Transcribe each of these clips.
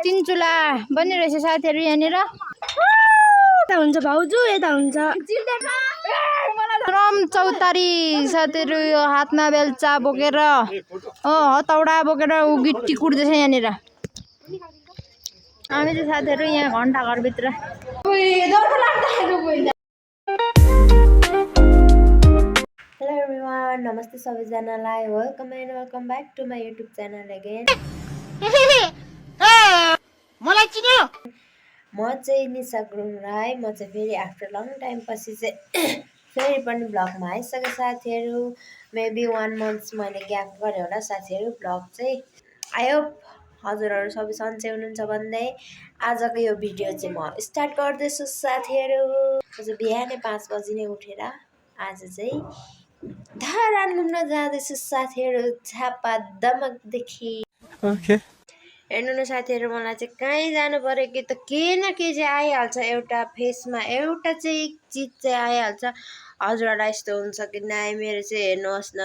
तीन चुला बनिरहेछ साथीहरु यहाँनिर यता हुन्छ भाउजू यता हुन्छ रम चौतारी साथीहरु यो हातमा बेल्चा बोकेर हतौडा बोकेर उ गिट्टी कुट्दैछ यहाँनिर हामी चाहिँ साथीहरु यहाँ घण्टा घर भित्र हेलो एभ्रीवान नमस्ते सबैजनालाई welcome and welcome back to my YouTube channel again मलाई चिन्यो म चाहिँ निशा गुरुङ राई म चाहिँ फेरि आफ्टर लङ टाइम पछि चाहिँ फेरि पनि ब्लगमा आइसके साथीहरु मेबी 1 मन्थ मैले ग्याप गरे होला साथीहरु ब्लग चाहिँ आई होप हजुरहरु सबै सन्चै हुनुहुन्छ भन्दै आजको यो भिडियो चाहिँ म स्टार्ट गर्दैछु साथीहरु आज बिहानै 5 बजी नै उठेर आज चाहिँ धरान घुम्न जाँदैछु साथीहरु झापा दमकदेखि ओके हेर्नु न साथीहरु मलाई चाहिँ कहीँ जानु पर्यो कि त केही न केही चाहिँ आइहाल्छ एउटा फेसमा एउटा चाहिँ चीज चाहिँ आइहाल्छ हजुरहरुलाई यस्तो हुन्छ कि नाइ मेरो चाहिँ हेर्नुहोस् न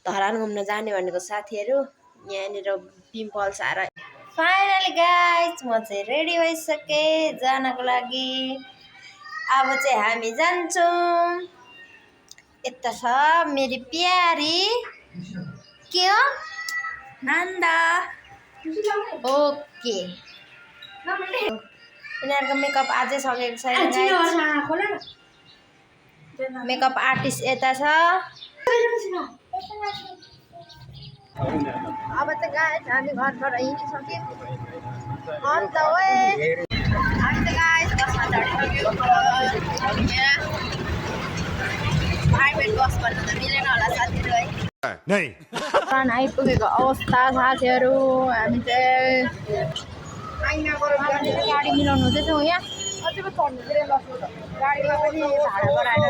धरान घुम्न जाने भनेको साथीहरु यहाँनिर पिम्पल्स आएर फाइनली गाइस म चाहिँ रेडी भइसके जानको लागि अब चाहिँ हामी जान्छौं यता छ मेरी प्यारी के हो नन्दा ओके यिनीहरुको मेकअप आजै सकेको छैन मेकअप आर्टिस्ट यता छ अब चाहिँ गाइस हामी घरबाट हिँडिसक्यौँ अन्त ओए हामी चाहिँ गाइस बसमा चढिसक्यौँ प्राइभेट बस भन्नु त मिलेन होला साथीहरु है नहीं आइपुगेको अवस्था साथीहरु हामी चाहिँ गाडी मिलाउनु हुँदैछौँ यहाँ गाडीमा पनि भाडा बढाएर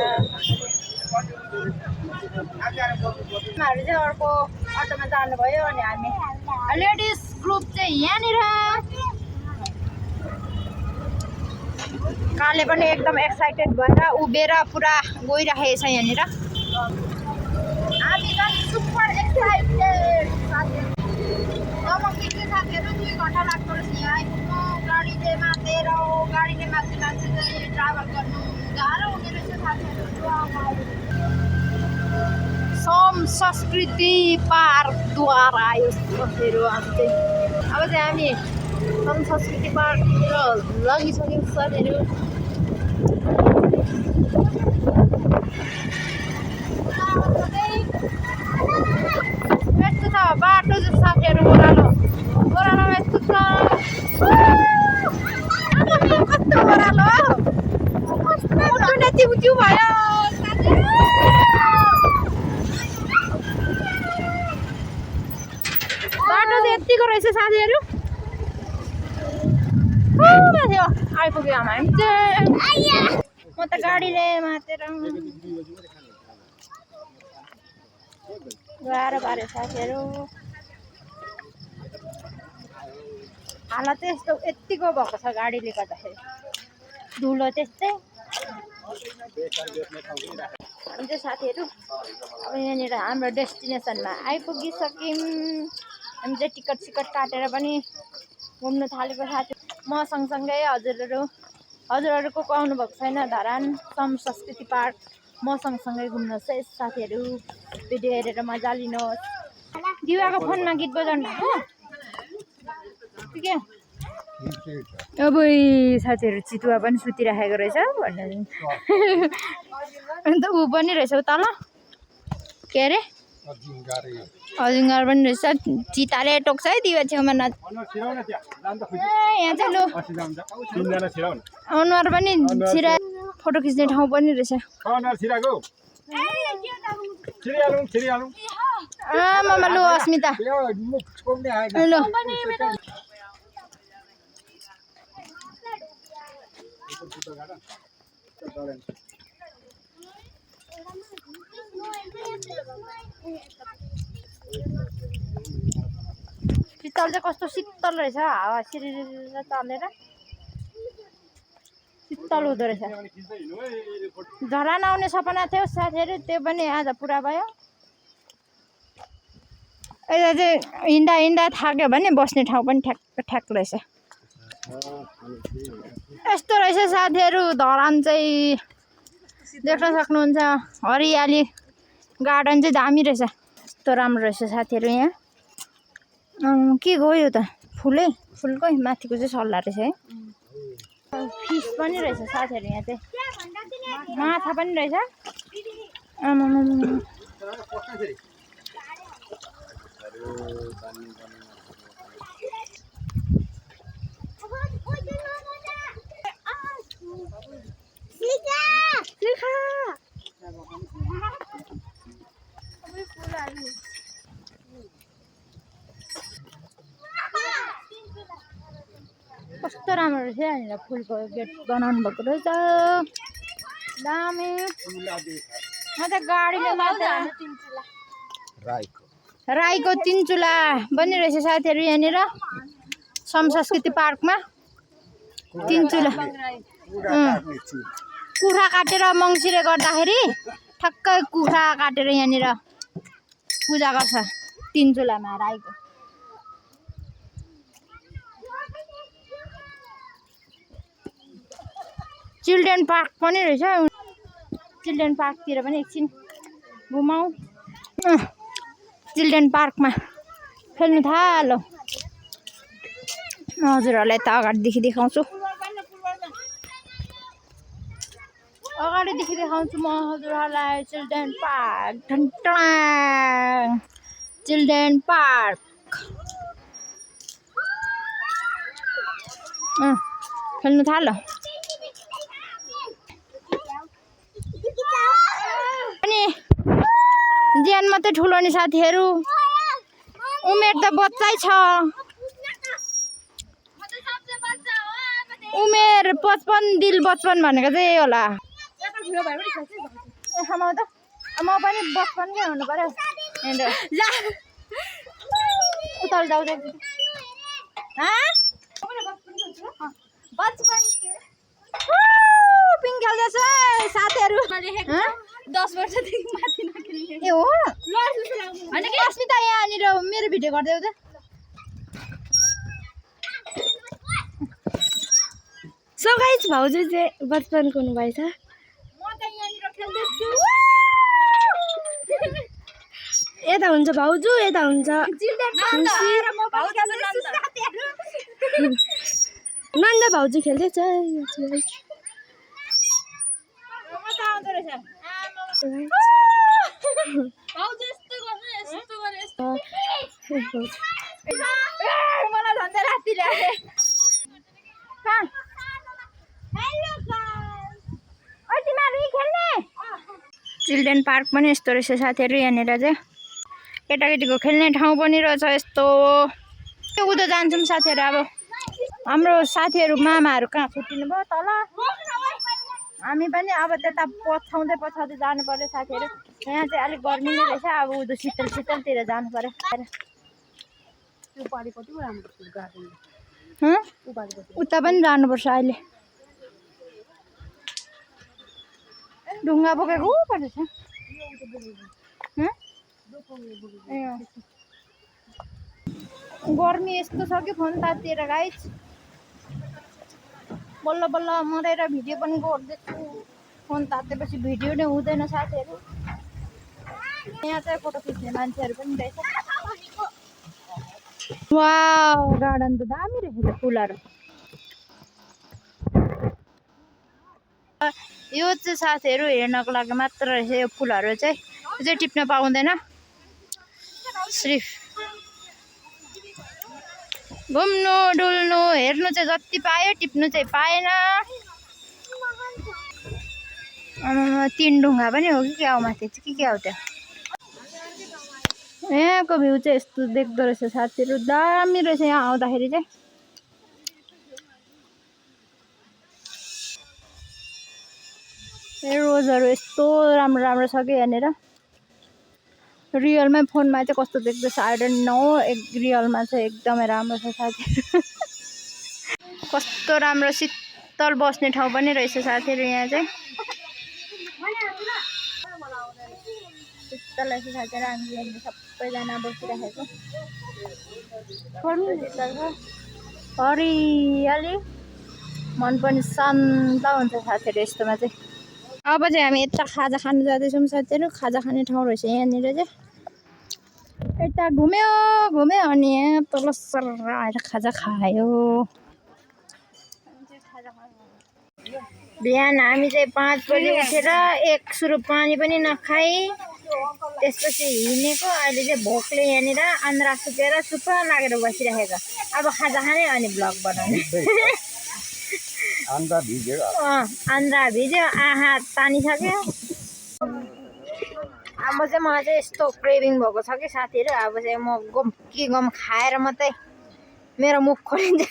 उनीहरू चाहिँ अर्को अटोमा जानुभयो अनि हामी लेडिज ग्रुप चाहिँ यहाँनिर काले पनि एकदम एक्साइटेड भएर उभिएर पुरा गइराखेको छ यहाँनिर हामी पनि सुपर एक्साइटेड साथीहरु साथीहरु 2 घण्टा लाग्दो रहेछ यहाँ आइपुग्नु गाडीले मातेर गाडीले माथि मान्छे चाहिँ ट्राभल गर्नु गाह्रो हुने रहेछ साथीहरु सम संस्कृति पार्कद्वारा आयो साथीहरु अब चाहिँ हामी सम संस्कृति पार्कतिर लगिसक्यौँ साथीहरु यस्तो छ बाटो चाहिँ साथीहरु ओह्रालो यस्तो छ कस्तो ओह्रालो कस्तो चिउचिउ भयो बाटो चाहिँ यतिको रहेछ साथीहरु माथि आइपुग्यो हामी चाहिँ म त गाडीले मातेर गाह्रो पार्यो साथीहरु हालत चाहिँ यस्तो यतिको भएको छ गाडीले गर्दाखेरि धुलो त्यस्तै हामी चाहिँ साथीहरु अब यहाँनिर हाम्रो डेस्टिनेसनमा आइपुगिसक्यौँ हामी चाहिँ टिकट सिकट काटेर पनि घुम्न थालेको साथी म सँगसँगै हजुरहरुको आउनु भएको छैन धरान सम संस्कृति पार्क म सँगसँगै घुम्नुहोस् है साथीहरु भिडियो हेरेर मजा लिनुहोस् दिवाको फोनमा गीत बजाउनु हो के अब साथीहरु चितुवा पनि सुतिराखेको रहेछ भन्ने अन्त ऊ पनि रहेछ तल के अरे अजिङ्गर पनि रहेछ चिताले टोक्छ है दिवा छेउमा यहाँ चाहिँ लु अनुहार पनि छिरा फोटो खिच्ने ठाउँ पनि रहेछ मामा लु अस्मिता लु शीतल चाहिँ कस्तो शीतल रहेछ हावा सिरिर चलेर शीतल हुँदो रहेछ धरान आउने सपना थियो साथीहरु त्यो पनि आज पुरा भयो यता चाहिँ हिँड्दा हिँड्दा थाक्यो भने बस्ने ठाउँ पनि ठ्याक ठ्याक रहेछ। यस्तो रहेछ साथीहरू धरान चाहिँ देख्न सक्नुहुन्छ। हरियाली गार्डन चाहिँ दामी रहेछ। यस्तो राम्रो रहेछ साथीहरू यहाँ। के गयो त फुलै फुलकै माथिको चाहिँ सल्लाह रहेछ है। फिस पनि रहेछ साथीहरू यहाँ चाहिँ। माछा पनि रहेछ। कस्तो राम्रो रहेछ यहाँनिर फुलको गेट बनाउनु भएको रहेछ। दामी। म त गाडीले राईको 3 चुला बनिरहेछ साथीहरू यहाँनिर संस्कृति पार्कमा। 3 चुला कुखुरा काटेर मङ्सिरे गर्दाखेरि ठक्कै कुखुरा काटेर यहाँनिर पूजा गर्छ 3 चुलामा राईको। चिल्ड्रेन पार्क पनि रहेछ। चिल्ड्रेन पार्कतिर पनि एकछिन घुमाऊ। चिल्ड्रेन पार्कमा खेल्नु थालो। हजुरहरूलाई त अगाडिदेखि देखाउँछु। अगाडिदेखि देखाउँछु म हजुरहरूलाई चिल्ड्रेन पार्क। चिल्ड्रेन पार्क खेल्नु थालो। अनि ज्यान मात्रै ठुलो नि साथीहरू। उमेर त बच्चै छ। उमेर 55 दिल बचपन भनेको चाहिँ यही होला। म पनि बचपनकै हुनु पर्यो। उता जाऊ पिङ खेल्दैछ साथीहरू। 10 वर्षदेखि माथि नखेल्ने। ए हो अस्मिता यहाँनिर मेरो भिडियो गर्दै त। सो गाइस भाउजू चाहिँ बचपनको हुनुभएछ। म त यहाँनिर खेल्दैछु। यता हुन्छ भाउजू यता हुन्छ नन्द भाउजू खेल्दैछ। चिल्ड्रेन पार्क पनि यस्तो रहेछ साथीहरू। यहाँनिर चाहिँ केटाकेटीको खेल्ने ठाउँ पनि रहेछ यस्तो। उता जान्छौँ साथीहरू। अब हाम्रो साथीहरू मामाहरू कहाँ छुट्टिनु भयो तल। हामी पनि अब त्यता पछाउँदै पछाउँदै जानु पर्यो साथीहरू। यहाँ चाहिँ अलिक गर्मी नै रहेछ। अब उँधो शीतल शीतलतिर जानु पर्यो। उता पनि जानुपर्छ अहिले। ढुङ्गा बोकेको पर्छ। गर्मी यस्तो छ कि फोन तातिएर गाइस। बल्ल बल्ल मरेर भिडियो पनि गर्दैछु। फोन तातेपछि भिडियो नै हुँदैन साथीहरू। यहाँ चाहिँ फोटो खिच्ने मान्छेहरू पनि रहेछ। वाउ गार्डन त दामी रहेछ फुलहरू। यो चाहिँ साथीहरू हेर्नको लागि मात्र रहेछ। यो फुलहरू चाहिँ यो चाहिँ टिप्न पाउँदैन। सिर्फ घुम्नु डुल्नु हेर्नु चाहिँ जति पायो टिप्नु चाहिँ पाएन। 3 ढुङ्गा पनि हो कि क्या हो माथि चाहिँ के हो त्यो। यहाँको भ्यू चाहिँ यस्तो देख्दो रहेछ साथीहरू। दामी रहेछ यहाँ आउँदाखेरि चाहिँ। रोजहरू यस्तो राम्रो राम्रो छ कि यहाँनिर। रियलमै फोनमा चाहिँ कस्तो देख्दैछ आई डोन्ट नो। रियलमा चाहिँ एकदमै राम्रो छ साथीहरू। कस्तो राम्रो शीतल बस्ने ठाउँ पनि रहेछ साथीहरू यहाँ चाहिँ। शीतल रहेछ साथीहरू। हामी सबैजना बसिरहेको हरियाली मन पनि शान्त हुन्छ साथीहरू यस्तोमा चाहिँ। अब चाहिँ हामी यता खाजा खानु जाँदैछौँ साथीहरू। खाजा खाने ठाउँ रहेछ यहाँनिर चाहिँ। यता घुम्यो अनि यहाँ तल सर आएर खाजा खायो। बिहान हामी चाहिँ 5 बजे उठेर एक सुरुप पानी पनि नखाई त्यसपछि हिँडेको। अहिले चाहिँ भोकले यहाँनिर आन्द्रा सुकेर सुप्प लागेर बसिरहेको। अब खाजा खाने अनि भ्लग बनाउने। आन्द्रा भिज्यो आहा तानिसक्यो। अब चाहिँ मलाई चाहिँ यस्तो क्रेभिङ भएको छ कि साथीहरू। अब चाहिँ म गम खाएर मात्रै मेरो मुख खोलिन्छ।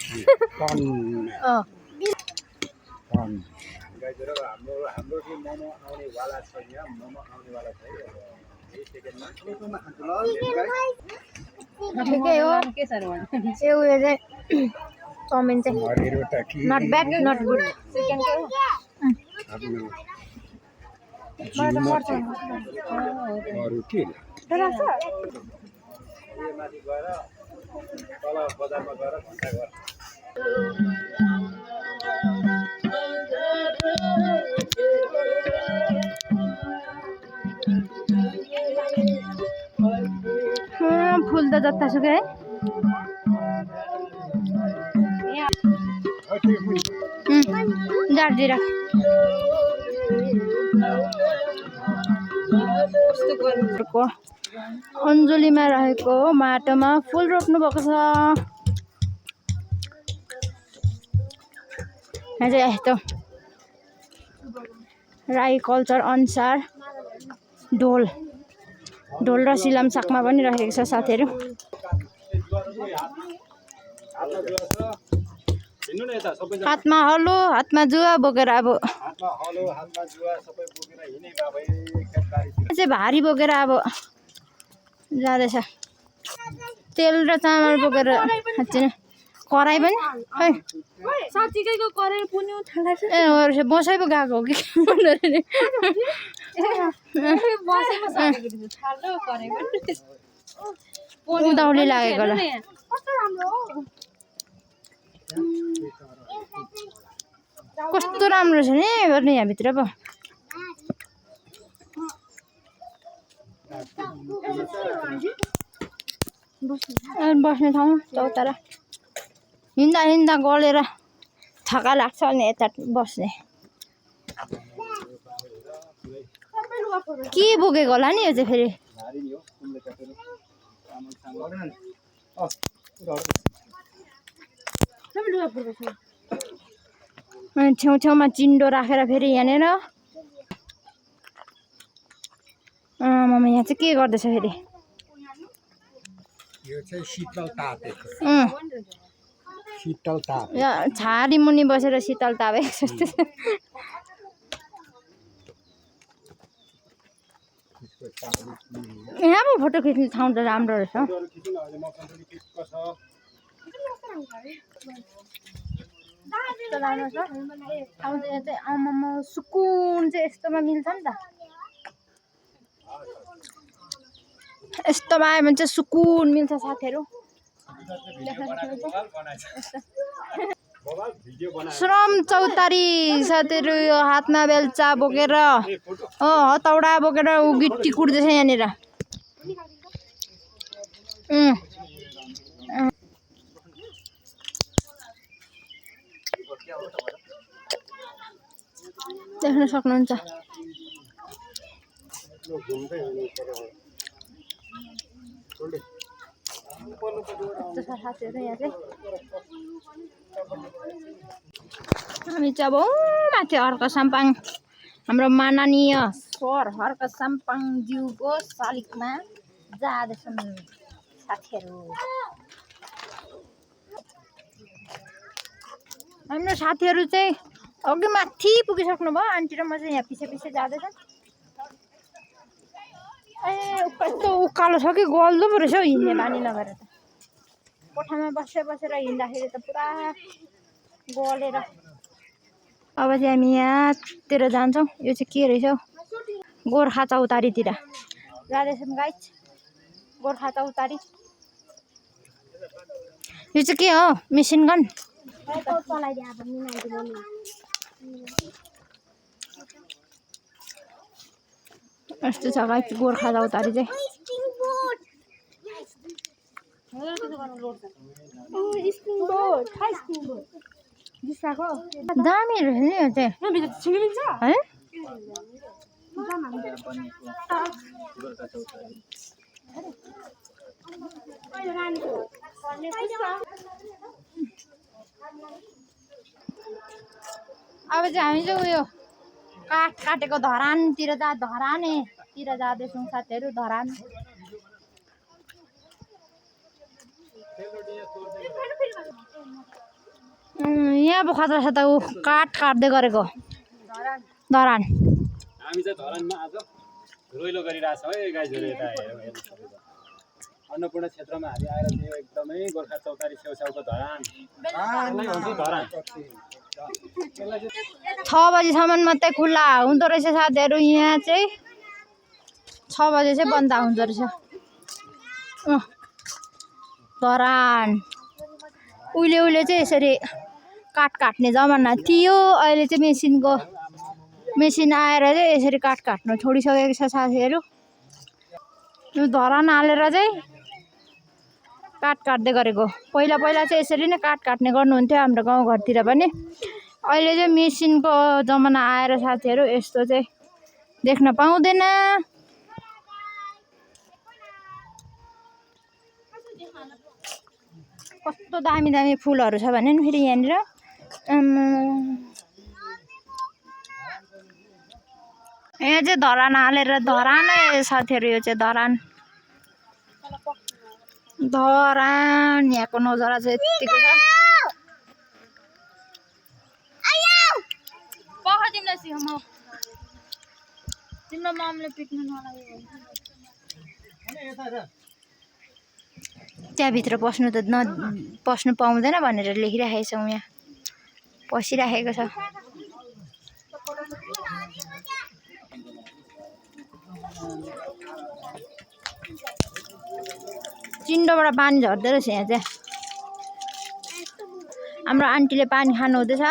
ठिकै हो यो उयो चाहिँ चाउमिन चाहिँ नट ब्याड नट गुड। फुल त जतासुकै है। जाडजिरा अन्जुलीमा रहेको माटोमा फुल रोप्नु भएको छ। यस्तो राई कल्चर अनुसार ढोल र सिलाम साकमा पनि राखेको छ साथीहरू। हातमा हलो हातमा जुवा बोकेर अब चाहिँ भारी बोकेर अब जाँदैछ। तेल र चामल बोकेर साँच्चै कराई पनि खै साँच्चीकैको कराई पुन्यो थाहा बसाइ पो गएको हो कि उदाउली लागेको होला। कस्तो राम्रो छ नि गर्ने यहाँभित्र पो। बस्ने ठाउँ चौतारा हिँड्दा गलेर थका लाग्छ अनि यता बस्ने। के बोकेको होला नि यो चाहिँ फेरि। छेउछेउमा चिन्डो राखेर फेरि यहाँनिर मम्मी यहाँ चाहिँ के गर्दैछ फेरि। यो चाहिँ शीतल ताप छाडी मुनि बसेर शीतल तापेको जस्तो। यहाँ पो फोटो खिच्ने ठाउँ त राम्रो रहेछ। आमामा सुकुन चाहिँ यस्तोमा मिल्छ नि त। यस्तोमा आयो भने चाहिँ सुकुन मिल्छ साथीहरू। श्रम चौतारी साथीहरू यो हातमा बेल्चा बोकेर हतौडा बोकेर ऊ गिट्टी कुट्दैछ यहाँनिर। देख्न सक्नुहुन्छ साथीहरू यहाँ चाहिँ हामी चाहिँ अब माथि हर्क साम्पाङ हाम्रो माननीय स्वर हर्क साम्पाङ ज्यूको शालिगमा जाँदैछौँ साथीहरू। हाम्रो साथीहरू चाहिँ अघि माथि पुगिसक्नु भयो। आन्टी र म चाहिँ यहाँ पछि पछि जाँदैछौँ। कस्तो उकालो छ कि गल्दो पो रहेछ हौ हिँड्ने बानी नगरेर त। कोठामा बसेर हिँड्दाखेरि त पुरा गलेर। अब चाहिँ हामी यहाँतिर जान्छौँ। यो चाहिँ के रहेछ हौ गोर्खा चौतारीतिर जाँदैछौँ गाइस। गोर्खा चौतारी। यो चाहिँ के हो? Machine gun. यस्तो छ गाइस गोर्खा चौतारी चाहिँ। दामी रहेछ नि यो चाहिँ है। अब चाहिँ हामी चाहिँ उयो काठ काटेको धरानतिर धरानेतिर जाँदैछौँ साथीहरू। धरान यहाँ पो खतरा छ त ऊ काठ काट्दै गरेको धरान। हामी चाहिँ धरानमा आज रोइलो गरिरहेछौँ है गाइजहरू। यता अन्नपूर्ण क्षेत्रमा हामी आएर चाहिँ एकदमै गोर्खा चौतारी छेउछाउको धरान 6 बजीसम्म मात्रै खुल्ला हुँदो रहेछ साथीहरू। यहाँ चाहिँ 6 बजे चाहिँ बन्द हुँदो रहेछ। धरान उहिले चाहिँ यसरी काठ काट्ने जमाना थियो। अहिले चाहिँ मेसिन आएर चाहिँ यसरी काठ काट्नु छोडिसकेको छ साथीहरू। यो धरान हालेर चाहिँ काठ काट्दै गरेको। पहिला चाहिँ यसरी नै काठ काट्ने गर्नुहुन्थ्यो हाम्रो गाउँघरतिर पनि। अहिले चाहिँ मेसिनको जमाना आएर साथीहरू यस्तो चाहिँ देख्न पाउँदैन। कस्तो दामी दामी फुलहरू छ भने नि फेरि यहाँनिर। यहाँ चाहिँ धरान हालेर धरानै साथीहरू। यो चाहिँ धरान यहाँको नजारा चाहिँ यतिको छ। तिम्रो ममले पिट्नु नलाग्यो। त्यहाँभित्र पस्नु पाउँदैन भनेर लेखिराखेको छौँ। यहाँ पसिराखेको छ। चिन्डोबाट पानी झर्दै रहेछ यहाँ चाहिँ। हाम्रो आन्टीले पानी खानु हुँदैछ।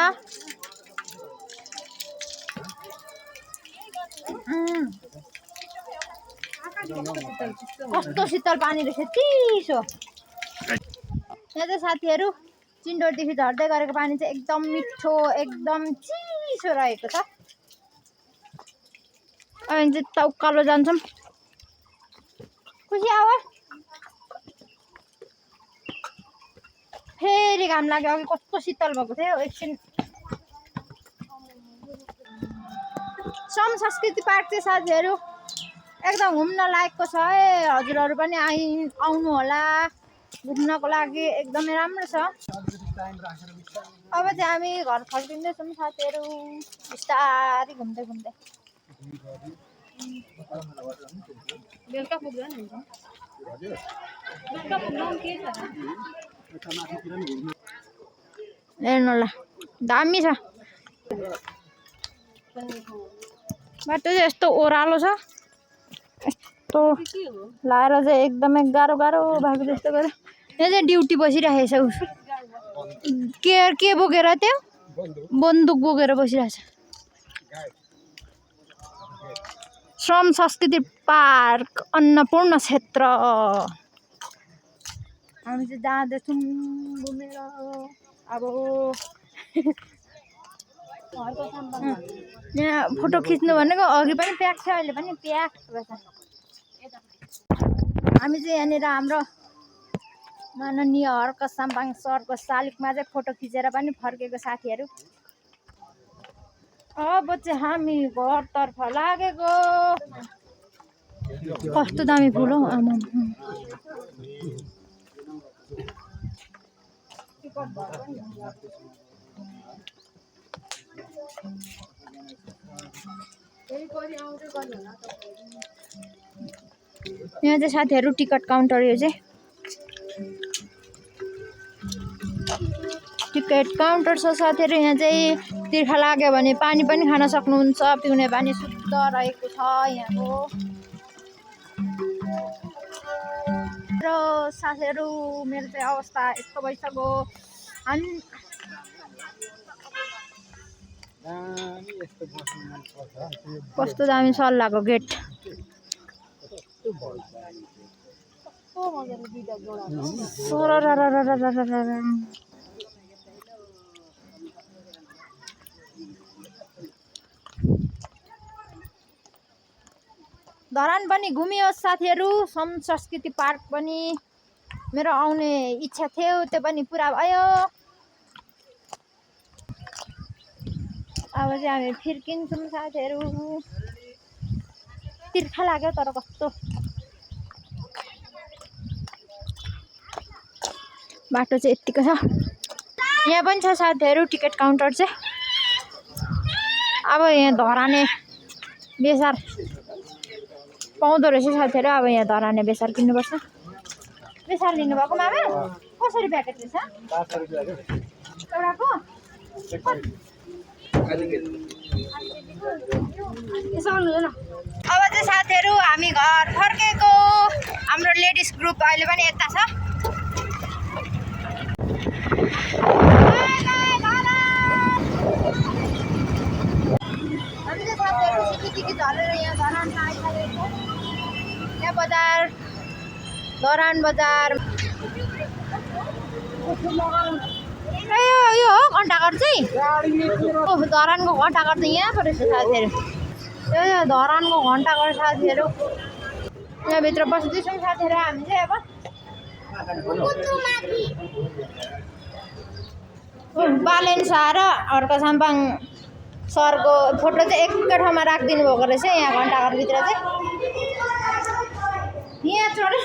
कस्तो शीतल पानी रहेछ, चिसो। यहाँ चाहिँ साथीहरू चिन्डोदेखि झर्दै गरेको पानी चाहिँ एकदम मिठो एकदम चिसो रहेको छ। अब चाहिँ उकालो जान्छौँ। खुसी आवा फेरि घाम लाग्यो। अघि कस्तो शीतल भएको थियो। एकछिन सम संस्कृति पार्क चाहिँ साथीहरू एकदम घुम्न लायकको छ है। हजुरहरू पनि आउनु होला घुम्नको लागि। एकदमै राम्रो छ। अब चाहिँ हामी घर फर्किँदैछौँ साथीहरू बिस्तारै घुम्दै। बेलुका पुग्दैन नि हेर्नु ल दामी छ बाटो चाहिँ। यस्तो ओह्रालो छ। यस्तो लाएर चाहिँ एकदमै गाह्रो भएको जस्तो गरेर यहाँ चाहिँ ड्युटी बसिरहेको छ। के बोकेर त्यो बन्दुक बोकेर बसिरहेछ। श्रम संस्कृति पार्क अन्नपूर्ण क्षेत्र हामी चाहिँ जाँदैछौँ घुमेर। अब यहाँ फोटो खिच्नु भनेको अघि पनि प्याक थियो अहिले पनि प्याक रहेछ। हामी चाहिँ यहाँनिर हाम्रो माननीय हर्क साम्पाङ सरको शालिगमा चाहिँ फोटो खिचेर पनि फर्केको साथीहरू। अब चाहिँ हामी घरतर्फ लागेको। कस्तो दामी फुल हो आमा। यहाँ चाहिँ साथीहरू टिकट काउन्टर। यो चाहिँ टिकट काउन्टर छ साथीहरू। यहाँ चाहिँ तिर्खा लाग्यो भने पानी पनि खान सक्नुहुन्छ। पिउने पानी शुद्ध रहेको छ यहाँको। र साथीहरू मेरो चाहिँ अवस्था यस्तो भइसक्यो हामी कस्तो दामी सल्लाहको गेट धरान पनि घुमियोस् साथीहरू संस्कृति पार्क पनि मेरो आउने इच्छा थियो त्यो पनि पुरा भयो अब चाहिँ हामी फिर्किन्छौँ साथीहरू तिर्खा लाग्यो तर कस्तो बाटो चाहिँ यतिको छ यहाँ पनि छ साथीहरू टिकट काउन्टर चाहिँ अब यहाँ धराने बेसार पाउँदो रहेछ साथीहरू अब यहाँ धराने बेसार किन्नुपर्छ बेसार लिनुभएको मामा कसरी प्याकेट रहेछ एउटाको अब चाहिँ साथीहरू हामी घर फर्केको हाम्रो लेडिज ग्रुप अहिले पनि यता छ हामी चाहिँ साथीहरू सिक्किदेखि झरेर यहाँ धरान आइसकेको यहाँ बजार धरान बजार यो हो घन्टाघर चाहिँ धरानको घन्टाघर चाहिँ यहाँ परेछ साथीहरू यो धरानको घन्टाघर साथीहरू यहाँभित्र बस्दैछौँ साथीहरू हामी चाहिँ अब बालेन शाह र हर्क साम्पाङ सरको फोटो चाहिँ एकै ठाउँमा राखिदिनु भएको रहेछ यहाँ घन्टाघरभित्र चाहिँ यहाँ चढेर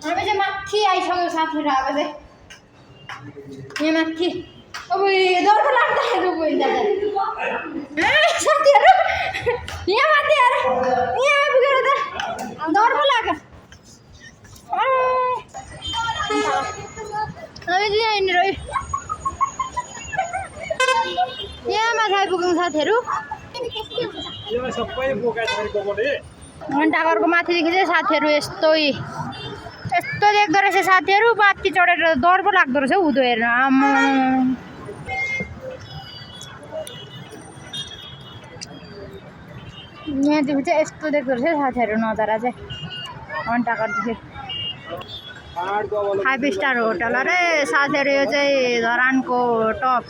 हामी चाहिँ माथि आइसक्यो साथीहरू अब चाहिँ यहाँ माथि अब डर पो लाग्दाखेरि साथीहरू यहाँ माथि आएर यहाँ आइपुगेर त डर पो लाग्यो हामी चाहिँ यहाँनिर यहाँ माथि आइपुग्यौँ साथीहरू घन्टाघरको माथिदेखि चाहिँ साथीहरू यस्तो देख्दो रहेछ साथीहरू माथि चढेर डर पो लाग्दो रहेछ उँधो हेर्न आम्मा यहाँदेखि चाहिँ यस्तो देख्दो रहेछ साथीहरू नजारा चाहिँ घन्टाघरदेखि 5 स्टार होटल अरे साथीहरू यो चाहिँ धरानको टप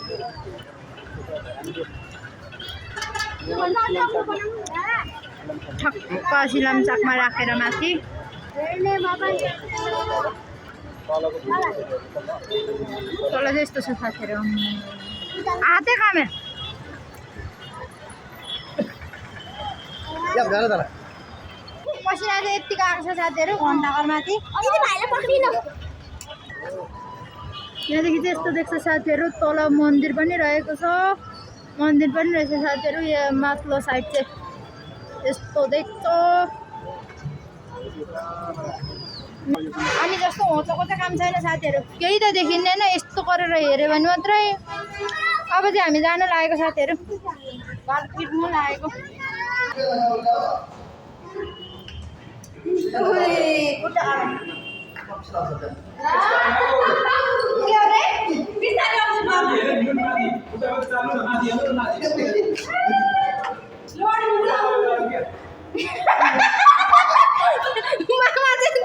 ठक्क सिलामचाकमा राखेर माथि तल चाहिँ यस्तो छ साथीहरू हातै कामे पसिना चाहिँ यतिको आएको छ साथीहरू घन्टाघरमाथि यहाँदेखि चाहिँ यस्तो देख्छ साथीहरू तल मन्दिर पनि रहेको छ मन्दिर पनि रहेछ साथीहरू यहाँ माथिल्लो साइड चाहिँ यस्तो देख्छ हामी जस्तो होचोको चाहिँ काम छैन साथीहरू केही त देखिँदैन यस्तो गरेर हेऱ्यो भने मात्रै अब चाहिँ हामी जान लागेको साथीहरू घर फिर्नु लागेको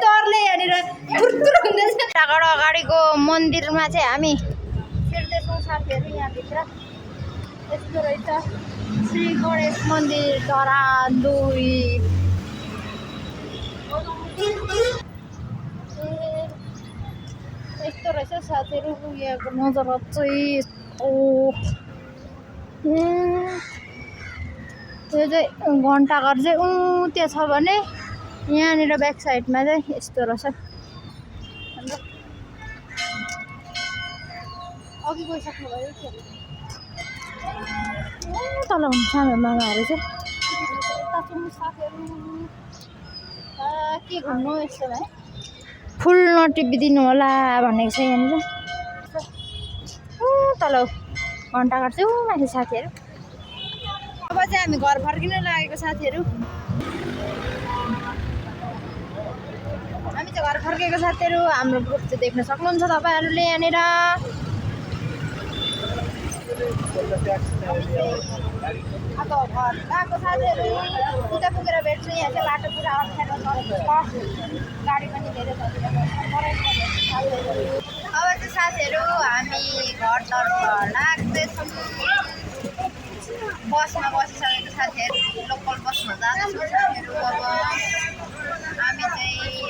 डरले यहाँनिर फुर्तुर हुँदैछ अगाडिको मन्दिरमा चाहिँ हामी फिर्दैछौँ साथीहरू यहाँभित्र यस्तो रहेछ श्री गणेश मन्दिर धरान 2 यस्तो रहेछ साथीहरू यहाँको नजारा चाहिँ यस्तो यो चाहिँ घन्टाघर चाहिँ त्यहाँ छ भने यहाँनिर ब्याक साइडमा चाहिँ यस्तो रहेछ अघि गइसक्नु भयो तल हुन्छ हाम्रो मामाहरू चाहिँ यता छौँ साथीहरू के घुम्नु यस्तो भाइ फुल नटिपिदिनु होला भनेको छ यहाँनिर तल घन्टाघर चाहिँ माथि साथीहरू अब चाहिँ हामी घर फर्किन लागेको साथीहरू हामी चाहिँ घर फर्केको साथीहरू हाम्रो ग्रुप चाहिँ देख्न सक्नुहुन्छ तपाईँहरूले यहाँनिर अब घर गएको साथीहरू उता पुगेर भेट्छु यहाँ चाहिँ बाटो पुरा अप्ठ्यारो छ गाडी पनि धेरै छ अब चाहिँ साथीहरू हामी घरतर्फ लाग्दैछौँ बसमा बसिसकेको साथीहरू लोकल बसमा जाँदैछौँ साथीहरू अब हामी चाहिँ